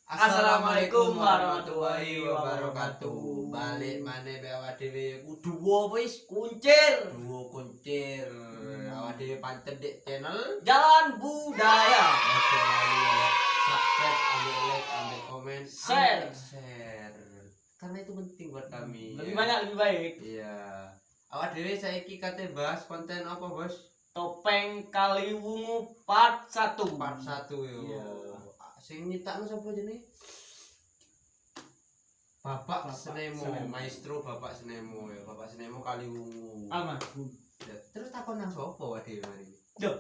Assalamualaikum warahmatullahi wabarakatuh. Balik maneh be awak dhewe kudu wis Kuncir kuncir. Awak dhewe pancen dek channel Jalan Budaya. Oke lali subscribe, ambil like, ambil komen, Share. Karena itu penting buat kami. Lebih banyak lebih baik. Iya. Awak dhewe saiki kate bahas konten apa, Bos? Topeng Kaliwungu part 1. Part 1 yo. Iya. Sing nyitakno sapa jenenge? Bapak Senemo, Senemo. Maestro Bapak Senemo ya, Bapak Senemo Kaliwungu. Almarhum. Ya, terus takon nang sapa wae mari. Yo.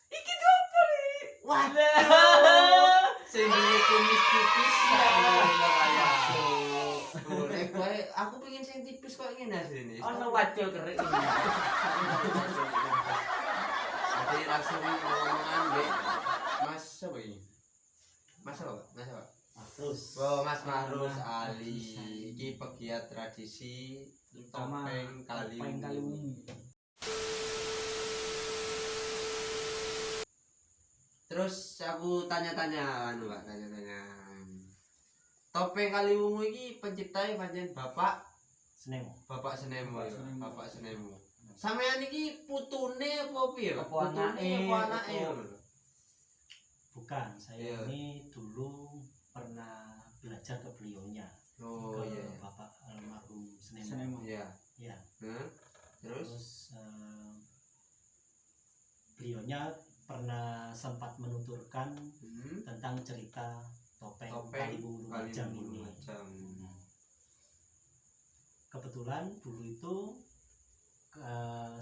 Iki apa nih? Waduh. Sing duwe kumis tipis ya kaya. Boleh kowe aku pengen sing tipis kok ngene asline. Ono wacil kering. Jadi langsung ngomongan deh. Mas apa ini? Mas apa? Mas apa? Terus Oh, Mas Mahrus Ali. Iki pegiat tradisi topeng Kaliwungu. Terus aku tanya-tanya anu Pak, tanya-tanya. Topeng Kaliwungu iki penciptane pancen Bapak Senemo. Bapak Senemo ya, Senemo. Bapak Senemo. Sampeyan iki putune apa piye, Pak? Apa anake? Apa anake Apa- ngono lho? Bukan, saya Iya. ini dulu pernah belajar ke beliaunya, Oh ke iya. Bapak almarhum Senemo. Senemo. Iya. Ya, Hah? Terus terus beliaunya pernah sempat menuturkan tentang cerita topeng Kaliwungu Lumajang ini. Lumajang. Kebetulan dulu itu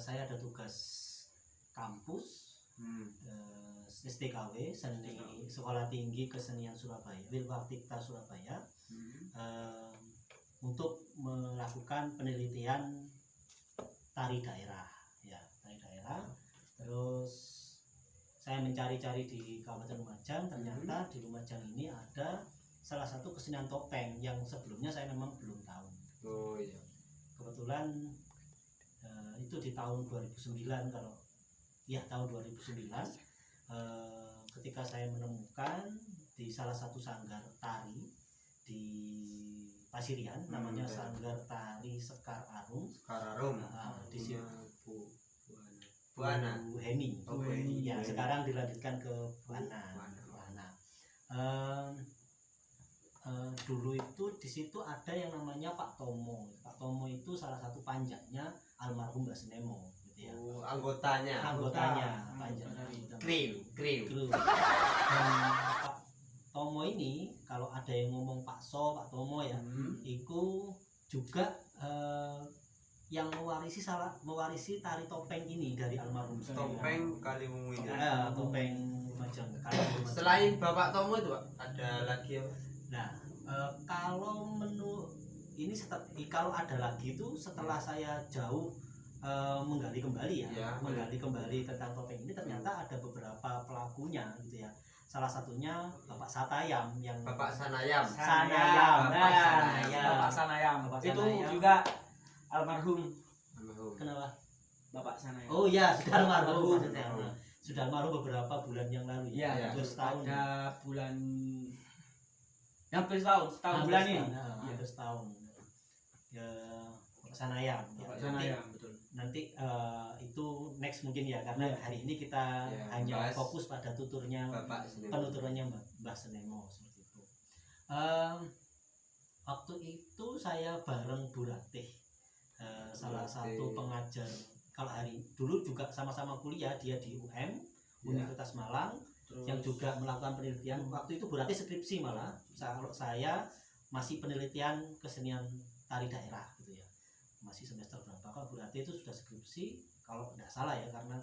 saya ada tugas kampus STKW, Seni Sekolah Tinggi Kesenian Surabaya, Wilwartikta Surabaya, untuk melakukan penelitian tari daerah, ya tari daerah. Terus saya mencari-cari di Kabupaten Lumajang, ternyata di Lumajang ini ada salah satu kesenian topeng yang sebelumnya saya memang belum tahu. Oh iya. Kebetulan itu di tahun 2009, kalau ya tahun 2009, ketika saya menemukan di salah satu sanggar tari di Pasirian, namanya ya. Sanggar Tari Sekar Arum. Kararum. Di situ Bu Ana. Bu Heni. Oh, Bu Heni. Ya, sekarang dilanjutkan ke Bu Ana. Bu Ana. Bu Ana. Dulu itu di situ ada yang namanya Pak Tomo. Pak Tomo itu salah satu panjanya almarhum Mbah Senemo, gitu ya. Oh, anggotanya. Anggotanya, Anggota. panjang. Kru. Dan Pak Tomo ini kalau ada yang ngomong Pak Pak Tomo ya, itu juga yang mewarisi tari topeng ini dari almarhum Senemo. Topeng Kaliwungu ini. Ya, topeng Lumajang. Selain Bapak Tomo itu, Pak, ada lagi apa? Nah, kalau kalau ada lagi itu setelah saya jauh menggali kembali Ya, menggali kembali tentang topeng ini, ternyata ada beberapa pelakunya gitu ya. Salah satunya Bapak Satayam yang Bapak Sanayam. Sanayam. Bapak Nah, Sanayam. ya. Bapak Sanayam. Bapak Itu Sanayam. juga almarhum Almarhum. Kenapa? Bapak Sanayam. Oh ya, sudah almarhum. Almarhum. Maksudnya. Nah, sudah almarhum beberapa bulan yang lalu Iya, Ya. Hampir setahun. pada bulan hampir setahun bulan ini. Nah, hampir setahun. Ya, Bapak Sanayam. Bapak Nanti- Sanayam, betul. Nanti itu next mungkin ya, karena Iya. hari ini kita Ya, hanya bahas fokus pada tuturnya, Bapak Senemo. penuturannya Mbah Senemo seperti itu. Waktu itu saya bareng Bu Ratih, salah Ratih. satu pengajar. Kalau hari dulu juga sama-sama kuliah, dia di UM Universitas Malang, Terus yang juga melakukan penelitian. Waktu itu Bu Ratih skripsi malah. Kalau saya masih penelitian kesenian tari daerah gitu ya. Masih semester berapa? Kalau Bu Ratih itu sudah skripsi, kalau tidak salah ya, karena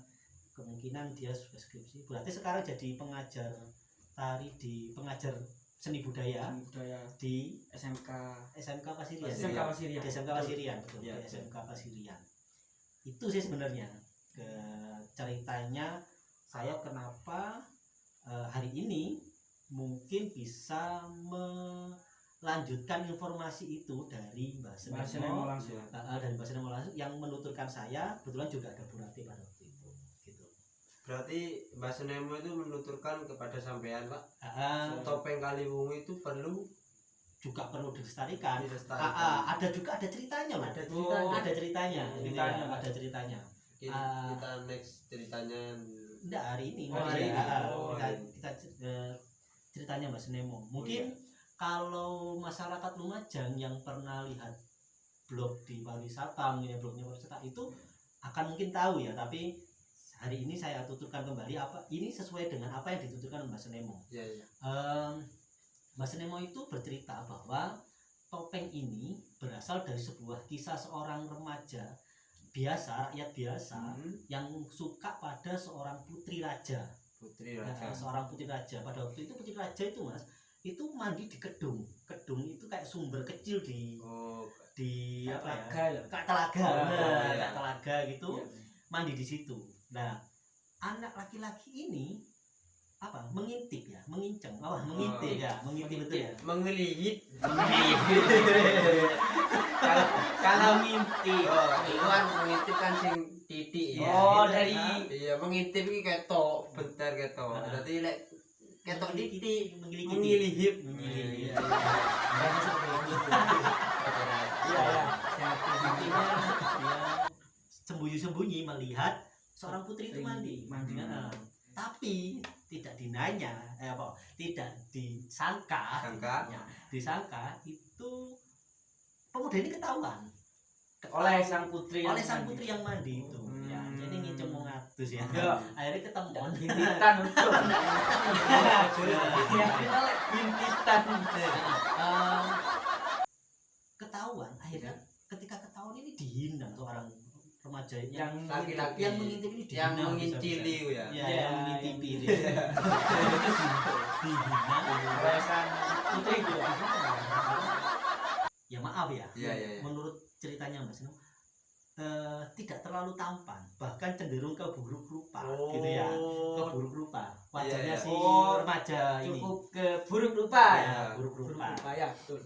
kemungkinan dia sudah skripsi. Bu Ratih sekarang jadi pengajar pengajar seni budaya budaya di SMK SMK Pasirian. SMK Pasirian. Di SMK Pasirian, betul. Iya, Di betul. SMK Pasirian. Itu sih sebenarnya ceritanya saya kenapa hari ini mungkin bisa melanjutkan informasi itu dari Mbah Senemo Senemo, langsung. dan Mbah Senemo langsung yang menuturkan saya. Kebetulan juga ada Bu Ratih pada waktu itu gitu. Berarti Mbak Senemo itu menuturkan kepada sampean Pak, Ah, topeng Kaliwungu itu perlu juga perlu dilestarikan. dilestarikan. Ada juga ada ceritanya loh. Ada ceritanya. Ada ceritanya. Gitu ya, Ceritanya. ada ceritanya. Mungkin Ah. kita next ceritanya. Enggak hari ini. Oh, hari ini. Oh, kita, hari ini. kita ceritanya Mbak Senemo. Mungkin kalau masyarakat Lumajang yang pernah lihat blog di pariwisata, mungkin blognya pariwisata itu akan mungkin tahu ya. Tapi hari ini saya tuturkan kembali apa ini sesuai dengan apa yang dituturkan Mbak Senemo. Iya, iya. Mbak Senemo itu bercerita bahwa topeng ini berasal dari sebuah kisah seorang remaja biasa, rakyat biasa yang suka pada seorang putri raja. Putri Nah, Raja. seorang putri raja. Pada waktu itu putri raja itu Mas, itu mandi di kedung. Kedung itu kayak sumber kecil di Oh, apa ya? Telaga ya. Kayak telaga, Ah, bener, iya. kayak telaga gitu. Iya. Mandi di situ. Nah, anak laki-laki ini apa? Mengintip ya, menginceng. Mengintip ya, mengintip itu ya. mengelihit. Kalau mimpi. Oh, itu kan mengintip kan sing titik ya. Oh, gitu, dari kan. Iya, mengintip iki ketok, bentar ketok. Ah. Berarti lek ketok titik menggigit. mengilihip. Menggigit. Iya, iya. Makanya seperti itu. Iya, iya. Intinya dia sembunyi-sembunyi melihat seorang putri itu mandi. Mandi. Nah, tapi tidak dinanya, tidak disangka, Sangka. ya, disangka itu pemuda ini ketahuan Oleh sang putri yang oleh sang mandi. putri yang mandi itu. Ya, jadi nginceng mau ngatus ya. Ya. Akhirnya ketemu. Bintitan untuk. Ya, kita lek bintitan. Ketahuan akhirnya ketika ketahuan ini dihina seorang remaja Yang Laki-laki yang mengintip ini dihina, yang bisa-bisa. mengincili ya. Ya, Ya, yang mengintipi yang- dia. Dihina. oleh sang putri itu. Ya maaf ya. Iya, iya, iya. Menurut ceritanya Mas Nino, tidak terlalu tampan, bahkan cenderung ke buruk rupa, gitu ya. Ke buruk rupa. Wajahnya Iya, iya. si Oh, remaja ini. Cukup ke buruk rupa ya. Ya, buruk Buruk rupa. rupa ya, betul.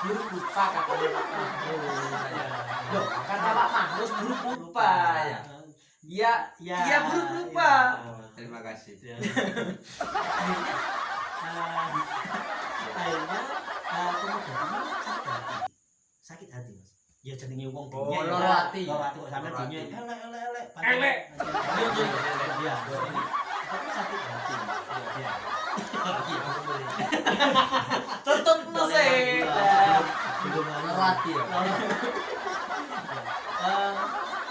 Buruk rupa katanya Pak Mahrus. Ya, Loh, kata Pak Mahrus buruk rupa ya. Ya, Ya, iya, buruk rupa. Terima kasih. Ya. Akhirnya pemuda ini sakit hati Mas. Ya jenenge wong Oh, dunia ya. loro hati. Loro hati kok sampe Loro dunia hati. elek. Elek. Ya, tapi sakit hati. Ya. Tutup musik. Belum Ngerati ya.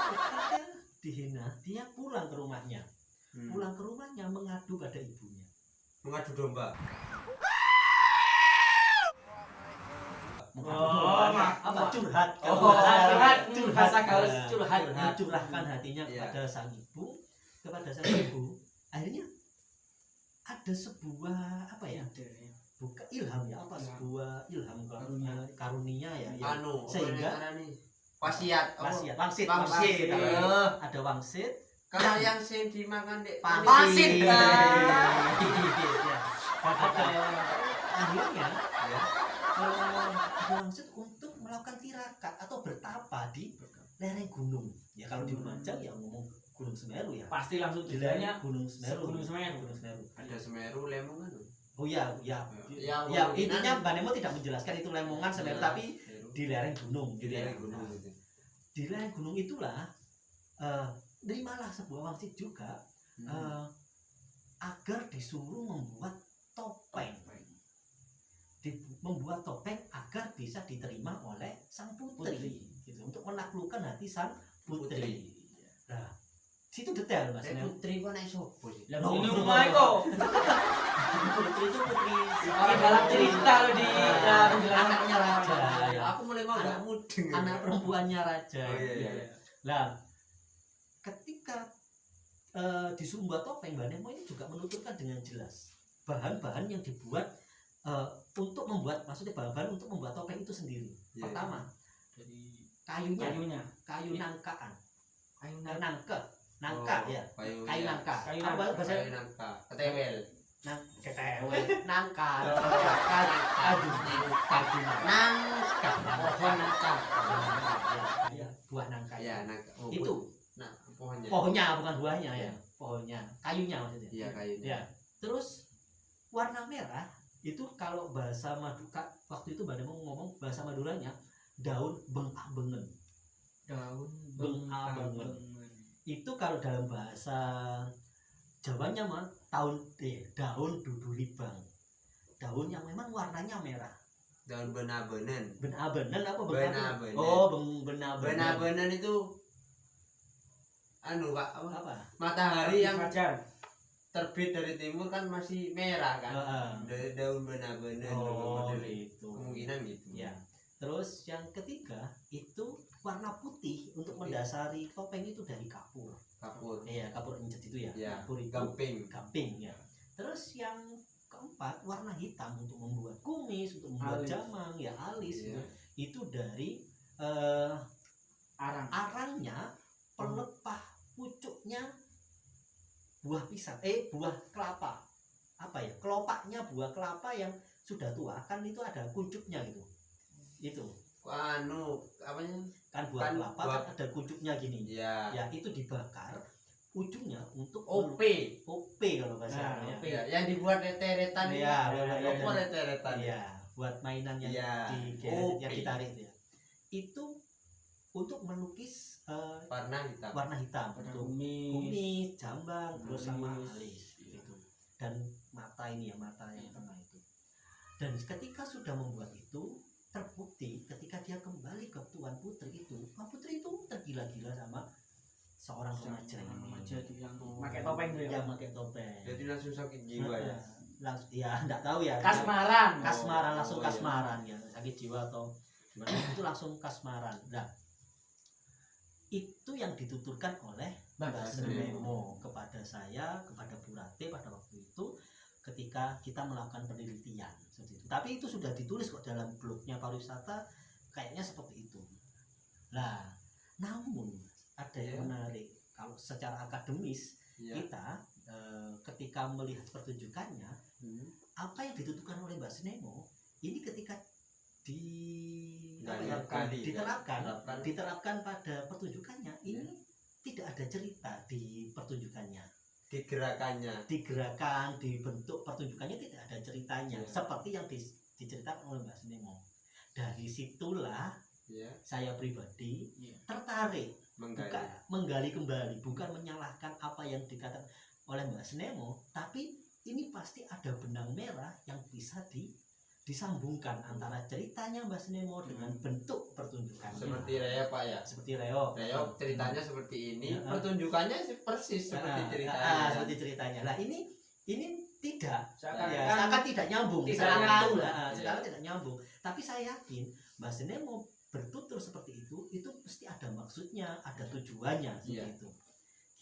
Ketika dihina, dia pulang ke rumahnya. Pulang ke rumahnya mengadu pada ibunya. Mengadu domba. Oh, Apa curhat? Oh, curhat. curhat. Bahasa gaul curhat. Curahkan hatinya Iya. kepada sang ibu, Akhirnya ada sebuah apa ya? Bukan ilham ya, apa sebuah ilham karunia ya, yang Anu, sehingga wasiat. wangsit. Wangsit. Ada wangsit. Kalau yang sing dimakan dek Pangsit. Ya. Akhirnya Ya. ada wangsit untuk melakukan tirakat atau bertapa di lereng gunung. Ya kalau di Lumajang ya ngomong Gunung Semeru ya. Pasti langsung Di tujuannya lereng Gunung Semeru. Gunung Semeru. Gunung Semeru. Ada Semeru, Lemongan. Oh ya, ya. Ya, Ya, kemungkinan- intinya Mbak Nemo tidak menjelaskan itu Lemongan Semeru, Ya, tapi di lereng gunung di gitu ya. lereng gunung itu. Di lereng gunung itulah terimalah sebuah wangsit juga agar disuruh membuat topeng. Membuat topeng agar bisa diterima oleh sang putri, gitu, untuk menaklukkan hati sang putri. Nah, situ detail Mas. Putri kok naik sopo sih? Lah No, ini no, rumah no. kok. Putri itu putri Orang dalam cerita loh di anaknya raja. Ya. Aku mulai mau enggak mudeng. Anak perempuannya raja. Oh, iya, iya. Lah, ketika disuruh buat topeng, Mbak Nemo ini juga menuturkan dengan jelas bahan-bahan yang dibuat untuk membuat, maksudnya bahan-bahan untuk membuat topeng itu sendiri. Iya. Pertama, Dari kayunya, kayunya. kayu nangkaan, Kayu nangka Oh, ya, kayu kayu ya. nangka. Kayu Apa nangka. bahasa Kayu nangka. Ketewel. ketewe, nangka, Kaju. kaju, Nangka. pohon nangka, ya, buah nangka Ya, nangka. Oh, itu. Nah, pohonnya. Pohonnya bukan buahnya ya. Pohonnya, kayunya maksudnya. Iya kayunya. Ya. Terus warna merah itu kalau bahasa waktu itu Mbak Nemo ngomong bahasa Maduranya daun bengabengen. Daun Bengabengen. Itu kalau dalam bahasa Jawanya mah daun dudulibang. Daun yang memang warnanya merah. Daun benabenen. Benabenen apa Benabenen. Oh, benabenen. Benabenen itu anu Pak, Apa? matahari yang Fajar. terbit dari timur kan masih merah kan. Heeh. Dari daun benabenen. Oh, modelnya. gitu. Kemungkinan gitu. Ya. Terus yang ketiga itu warna putih untuk mendasari topeng itu dari kapur. Kapur. Iya, kapur encet itu ya. Ya, Kapur itu gamping. gamping ya. Terus yang keempat warna hitam untuk membuat kumis, untuk membuat Alis. jamang, ya alis Iya. gitu. Itu dari Arang. arangnya, pelepah pucuknya buah pisang, buah kelapa. Apa ya? Kelopaknya buah kelapa yang sudah tua kan itu ada kuncupnya gitu. Itu Anu, apanya? kan buah Kan kelapa buah- kan ada kuncupnya gini. Ya. Ya itu dibakar ujungnya untuk OP. OP kalau bahasa Nah, Arabnya. OP. Ya, yang dibuat reteretan. Iya, Apa reteretan? Iya, buat mainan yang Iya, yang OP. ditarik itu ya. Itu untuk melukis Warna hitam. warna hitam untuk kumis, jambang, terus sama Alis. alis gitu. Dan mata ini ya, mata yang tengah itu. Dan ketika sudah membuat itu terbukti ketika dia kembali ke Tuan Putri itu tergila-gila sama seorang remaja Jadi yang pakai topeng tuh ya. yang pakai topeng. Jadi langsung sakit jiwa ya. Langsung ya enggak tahu ya. Kasmaran. Kasmaran langsung Oh, iya. kasmaran ya, sakit jiwa atau gimana itu langsung kasmaran. Nah, itu yang dituturkan oleh Mbak Senemo kepada saya, kepada Bu Rate pada waktu itu ketika kita melakukan penelitian seperti itu. Tapi itu sudah ditulis kok dalam blognya pariwisata kayaknya seperti itu. Nah, namun ada yang menarik kalau secara akademis Iya. kita ketika melihat pertunjukannya apa yang dituturkan oleh Mbak Senemo ini ketika diterapkan pada pertunjukannya ini tidak ada cerita di pertunjukannya, digerakan dibentuk pertunjukannya tidak ada ceritanya seperti yang diceritakan oleh Mbak Senemo. Dari situlah saya pribadi tertarik menggali kembali, bukan menyalahkan apa yang dikatakan oleh Mbak Senemo, tapi ini pasti ada benang merah yang bisa disambungkan antara ceritanya Mbak Senemo dengan bentuk pertunjukannya. Seperti Reo Pak ya. Seperti Reo. Reo ceritanya seperti ini, Ya. pertunjukannya persis seperti ceritanya. Seperti ceritanya. Nah ini tidak, Seakan-akan ya, seakan tidak nyambung. tidak Seakan nyambung. seakan tidak nyambung. Tapi saya yakin Mbak Senemo bertutur seperti itu pasti ada maksudnya, ada tujuannya seperti Iya. itu.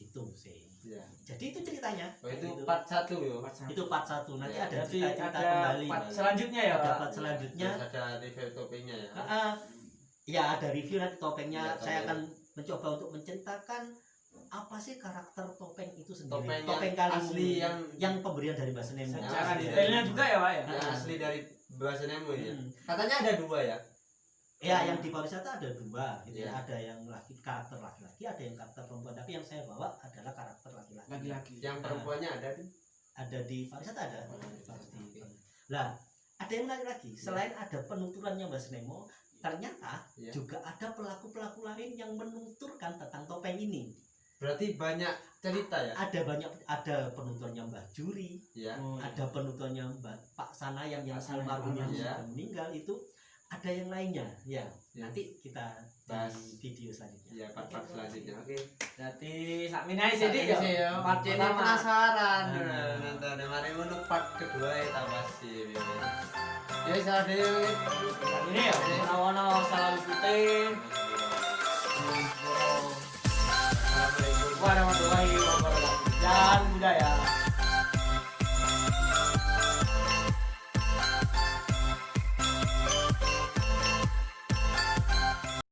Gitu sih. Iya. Jadi itu ceritanya. Oh, itu Gitu. part 1 yo. Itu part 1. Nanti Ya, ada Jadi cerita-cerita ada kembali. part selanjutnya ya, Ada Pak. part selanjutnya. Terus ada review topengnya ya. Ya ada review nanti topengnya. Ya, Saya topeng. akan mencoba untuk menceritakan apa sih karakter topeng itu sendiri. Topeng Topeng yang kali asli ini, yang pemberian dari Mbak Senemo. Secara asli detailnya dari- juga ya, Pak ya. yang asli dari bahasa Nemo ya. Hmm. Katanya ada 2 ya. Ya, yang di pariwisata ada 2 gitu ya. Ya. Ada yang karakter laki-laki, ada yang karakter perempuan. Tapi yang saya bawa adalah karakter laki-laki. Lagi-lagi. Yang perempuannya ada di Ada di pariwisata ada. Pasti. Oke. Lah, ada yang menarik lagi. Selain ada penuturannya Mbak Senemo, ternyata Ya. juga ada pelaku-pelaku lain yang menuturkan tentang topeng ini. Berarti banyak cerita ya. Ada penuturnya Mbah Juri, Ya. Oh, iya. ada penuturnya Pak Sanayang yang Pak Sanayang, almarhum yang ya. sudah meninggal itu, ada yang lainnya ya. Ya. Nanti kita Bahas. di video selanjutnya. Ya, part-part selanjutnya. Oke. Berarti sakmina sih ya. Part ini pertama. penasaran. Nah. Nonton mari ngono part kedua ya tambah sih. Ya salah dhewe. Ini ya, menawono salam putih. Assalamualaikum. Warahmatullahi wabarakatuh. Dan budaya.